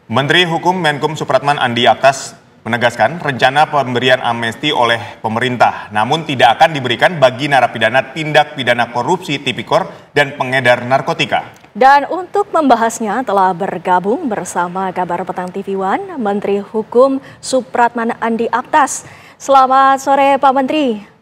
Menteri Hukum Menkum Supratman Andi Aktas menegaskan rencana pemberian amnesti oleh pemerintah, namun tidak akan diberikan bagi narapidana tindak pidana korupsi tipikor dan pengedar narkotika. Dan untuk membahasnya telah bergabung bersama Kabar Petang TV One, Menteri Hukum Supratman Andi Aktas. Selamat sore Pak Menteri.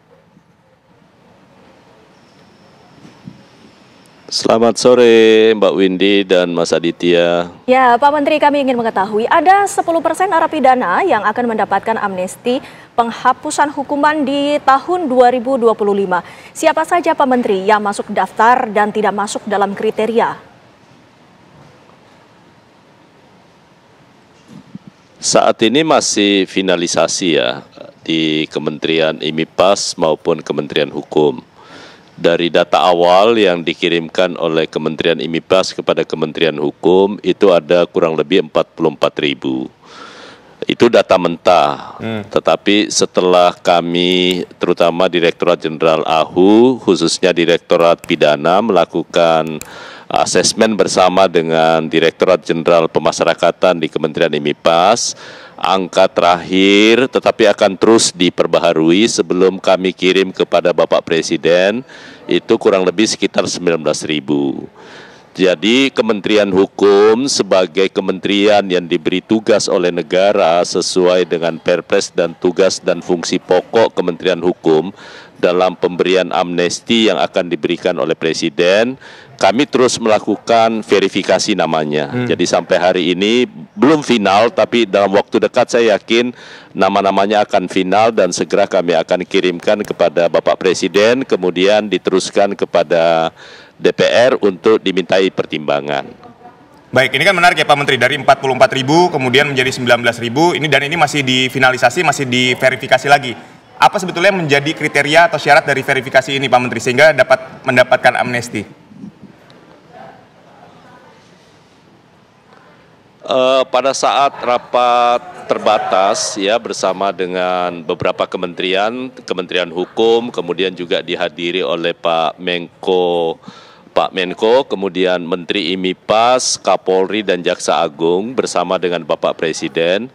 Selamat sore Mbak Windy dan Mas Aditya. Ya Pak Menteri, kami ingin mengetahui ada 10% narapidana yang akan mendapatkan amnesti penghapusan hukuman di tahun 2025. Siapa saja Pak Menteri yang masuk daftar dan tidak masuk dalam kriteria? Saat ini masih finalisasi ya di Kementerian IMIPAS maupun Kementerian Hukum. Dari data awal yang dikirimkan oleh Kementerian IMIPAS kepada Kementerian Hukum itu ada kurang lebih 44.000. Itu data mentah. Tetapi setelah kami, terutama Direktorat Jenderal AHU, khususnya Direktorat Pidana, melakukan asesmen bersama dengan Direktorat Jenderal Pemasyarakatan di Kementerian IMIPAS, angka terakhir tetapi akan terus diperbaharui sebelum kami kirim kepada Bapak Presiden, itu kurang lebih sekitar 19.000. Jadi Kementerian Hukum sebagai kementerian yang diberi tugas oleh negara sesuai dengan Perpres dan tugas dan fungsi pokok Kementerian Hukum dalam pemberian amnesti yang akan diberikan oleh Presiden, kami terus melakukan verifikasi namanya. Jadi sampai hari ini belum final, tapi dalam waktu dekat saya yakin nama-namanya akan final dan segera kami akan kirimkan kepada Bapak Presiden, kemudian diteruskan kepada DPR untuk dimintai pertimbangan. Baik, ini kan menarik ya Pak Menteri, dari 44.000 kemudian menjadi 19.000, ini masih difinalisasi, masih diverifikasi lagi. Apa sebetulnya menjadi kriteria atau syarat dari verifikasi ini Pak Menteri sehingga dapat mendapatkan amnesti? Pada saat rapat terbatas ya bersama dengan beberapa kementerian, Kementerian Hukum, kemudian juga dihadiri oleh Pak Menko, kemudian Menteri IMIPAS, Kapolri dan Jaksa Agung bersama dengan Bapak Presiden,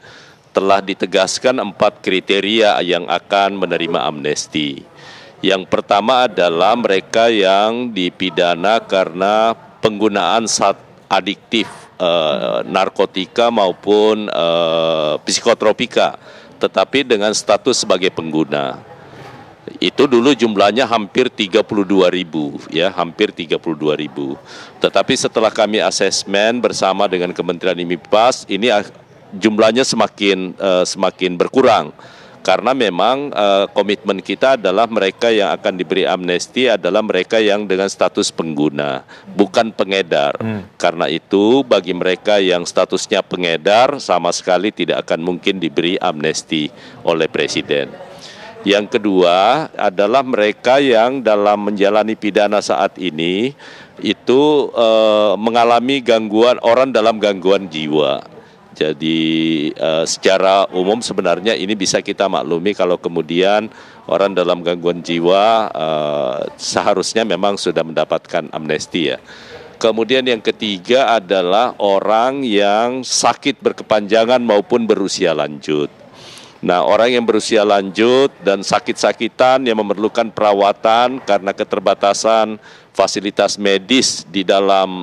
telah ditegaskan 4 kriteria yang akan menerima amnesti. Yang pertama adalah mereka yang dipidana karena penggunaan adiktif, narkotika maupun psikotropika, tetapi dengan status sebagai pengguna. Itu dulu jumlahnya hampir 32.000 ya, hampir 32.000. Tetapi setelah kami asesmen bersama dengan Kementerian IMIPAS, ini jumlahnya semakin berkurang. Karena memang komitmen kita adalah mereka yang akan diberi amnesti adalah mereka yang dengan status pengguna, bukan pengedar. Karena itu bagi mereka yang statusnya pengedar sama sekali tidak akan mungkin diberi amnesti oleh Presiden. Yang kedua adalah mereka yang dalam menjalani pidana saat ini itu mengalami gangguan, orang dalam gangguan jiwa. Jadi secara umum sebenarnya ini bisa kita maklumi kalau kemudian orang dalam gangguan jiwa seharusnya memang sudah mendapatkan amnesti ya. Kemudian yang ketiga adalah orang yang sakit berkepanjangan maupun berusia lanjut. Nah, orang yang berusia lanjut dan sakit-sakitan yang memerlukan perawatan karena keterbatasan fasilitas medis di dalam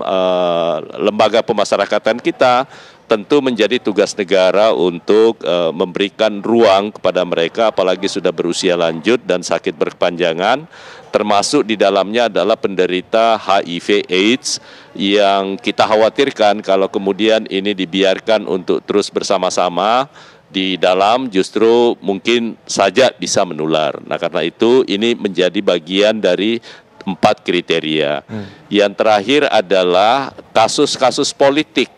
lembaga pemasyarakatan kita, tentu menjadi tugas negara untuk memberikan ruang kepada mereka, apalagi sudah berusia lanjut dan sakit berkepanjangan, termasuk di dalamnya adalah penderita HIV/AIDS yang kita khawatirkan kalau kemudian ini dibiarkan untuk terus bersama-sama di dalam justru mungkin saja bisa menular. Nah, karena itu ini menjadi bagian dari 4 kriteria. Yang terakhir adalah kasus-kasus politik,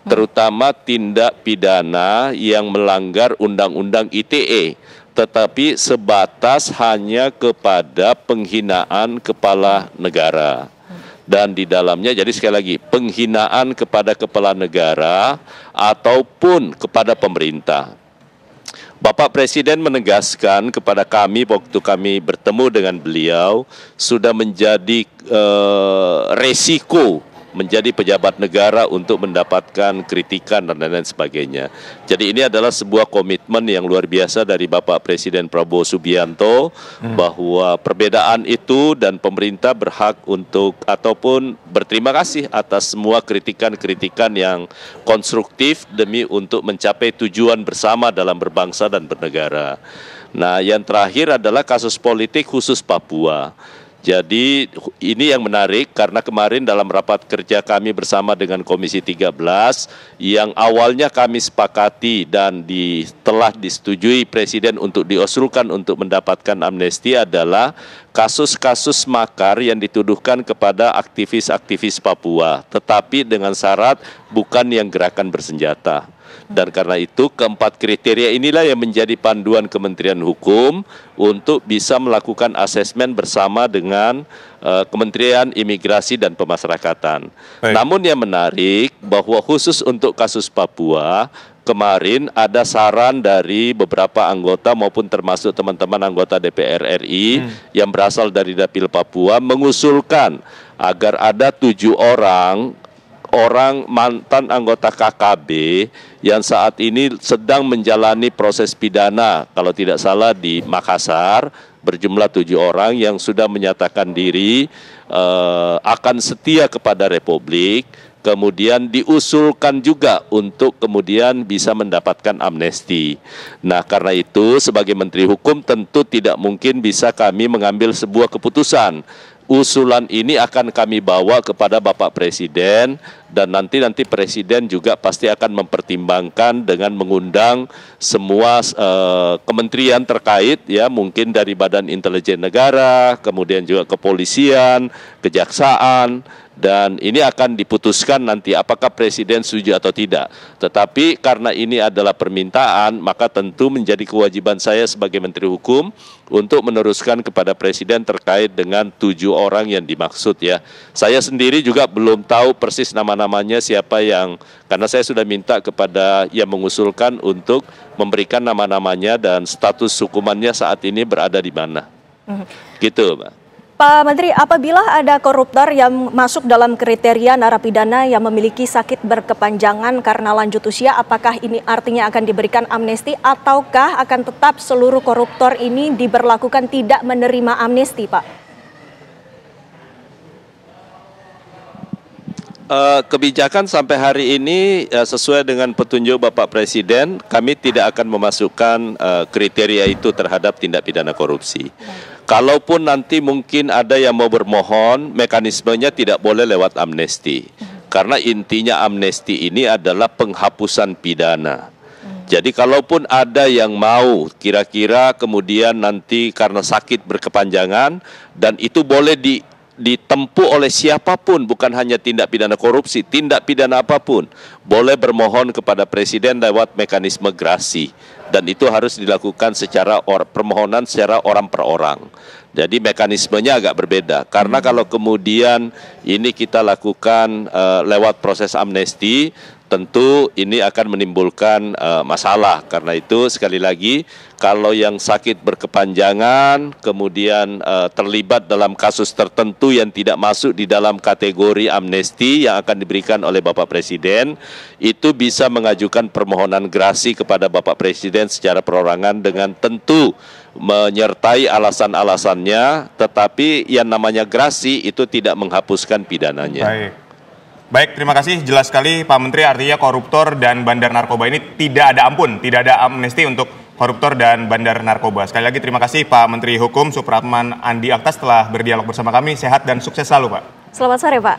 terutama tindak pidana yang melanggar Undang-Undang ITE, tetapi sebatas hanya kepada penghinaan kepala negara. Dan di dalamnya, jadi sekali lagi, penghinaan kepada kepala negara ataupun kepada pemerintah. Bapak Presiden menegaskan kepada kami waktu kami bertemu dengan beliau, sudah menjadi resiko menjadi pejabat negara untuk mendapatkan kritikan dan lain-lain sebagainya. Jadi ini adalah sebuah komitmen yang luar biasa dari Bapak Presiden Prabowo Subianto bahwa perbedaan itu dan pemerintah berhak untuk ataupun berterima kasih atas semua kritikan-kritikan yang konstruktif demi untuk mencapai tujuan bersama dalam berbangsa dan bernegara. Nah, yang terakhir adalah kasus politik khusus Papua. Jadi ini yang menarik karena kemarin dalam rapat kerja kami bersama dengan Komisi 13 yang awalnya kami sepakati dan telah disetujui Presiden untuk diusulkan untuk mendapatkan amnesti adalah kasus-kasus makar yang dituduhkan kepada aktivis-aktivis Papua, tetapi dengan syarat bukan yang gerakan bersenjata. Dan karena itu keempat kriteria inilah yang menjadi panduan Kementerian Hukum untuk bisa melakukan asesmen bersama dengan Kementerian Imigrasi dan Pemasyarakatan. Baik. Namun yang menarik bahwa khusus untuk kasus Papua, kemarin ada saran dari beberapa anggota maupun termasuk teman-teman anggota DPR RI yang berasal dari Dapil Papua mengusulkan agar ada 7 orang mantan anggota KKB yang saat ini sedang menjalani proses pidana, kalau tidak salah di Makassar, berjumlah 7 orang yang sudah menyatakan diri akan setia kepada Republik, kemudian diusulkan juga untuk kemudian bisa mendapatkan amnesti. Nah, karena itu sebagai Menteri Hukum tentu tidak mungkin bisa kami mengambil sebuah keputusan. Usulan ini akan kami bawa kepada Bapak Presiden dan nanti Presiden juga pasti akan mempertimbangkan dengan mengundang semua kementerian terkait, ya, mungkin dari Badan Intelijen Negara, kemudian juga kepolisian, kejaksaan, dan ini akan diputuskan nanti apakah Presiden setuju atau tidak. Tetapi karena ini adalah permintaan, maka tentu menjadi kewajiban saya sebagai Menteri Hukum untuk meneruskan kepada Presiden terkait dengan 7 orang yang dimaksud, ya. Saya sendiri juga belum tahu persis nama-namanya siapa yang, karena saya sudah minta kepada yang mengusulkan untuk memberikan nama-namanya dan status hukumannya saat ini berada di mana. Gitu, Mbak. Pak Menteri, apabila ada koruptor yang masuk dalam kriteria narapidana yang memiliki sakit berkepanjangan karena lanjut usia, apakah ini artinya akan diberikan amnesti ataukah akan tetap seluruh koruptor ini diberlakukan tidak menerima amnesti, Pak? Kebijakan sampai hari ini sesuai dengan petunjuk Bapak Presiden, kami tidak akan memasukkan kriteria itu terhadap tindak pidana korupsi. Kalaupun nanti mungkin ada yang mau bermohon, mekanismenya tidak boleh lewat amnesti. Karena intinya amnesti ini adalah penghapusan pidana. Jadi kalaupun ada yang mau kira-kira kemudian nanti karena sakit berkepanjangan dan itu boleh ditempuh oleh siapapun, bukan hanya tindak pidana korupsi, tindak pidana apapun, boleh bermohon kepada Presiden lewat mekanisme grasi. Dan itu harus dilakukan secara permohonan secara orang per orang. Jadi mekanismenya agak berbeda. Karena kalau kemudian ini kita lakukan lewat proses amnesti, tentu ini akan menimbulkan masalah. Karena itu sekali lagi, kalau yang sakit berkepanjangan, kemudian terlibat dalam kasus tertentu yang tidak masuk di dalam kategori amnesti yang akan diberikan oleh Bapak Presiden, itu bisa mengajukan permohonan grasi kepada Bapak Presiden secara perorangan dengan tentu menyertai alasan-alasannya, tetapi yang namanya grasi itu tidak menghapuskan pidananya. Baik, terima kasih. Jelas sekali Pak Menteri, artinya koruptor dan bandar narkoba ini tidak ada ampun, tidak ada amnesti untuk koruptor dan bandar narkoba. Sekali lagi terima kasih Pak Menteri Hukum Supratman Andi Aktas telah berdialog bersama kami. Sehat dan sukses selalu, Pak. Selamat sore, Pak.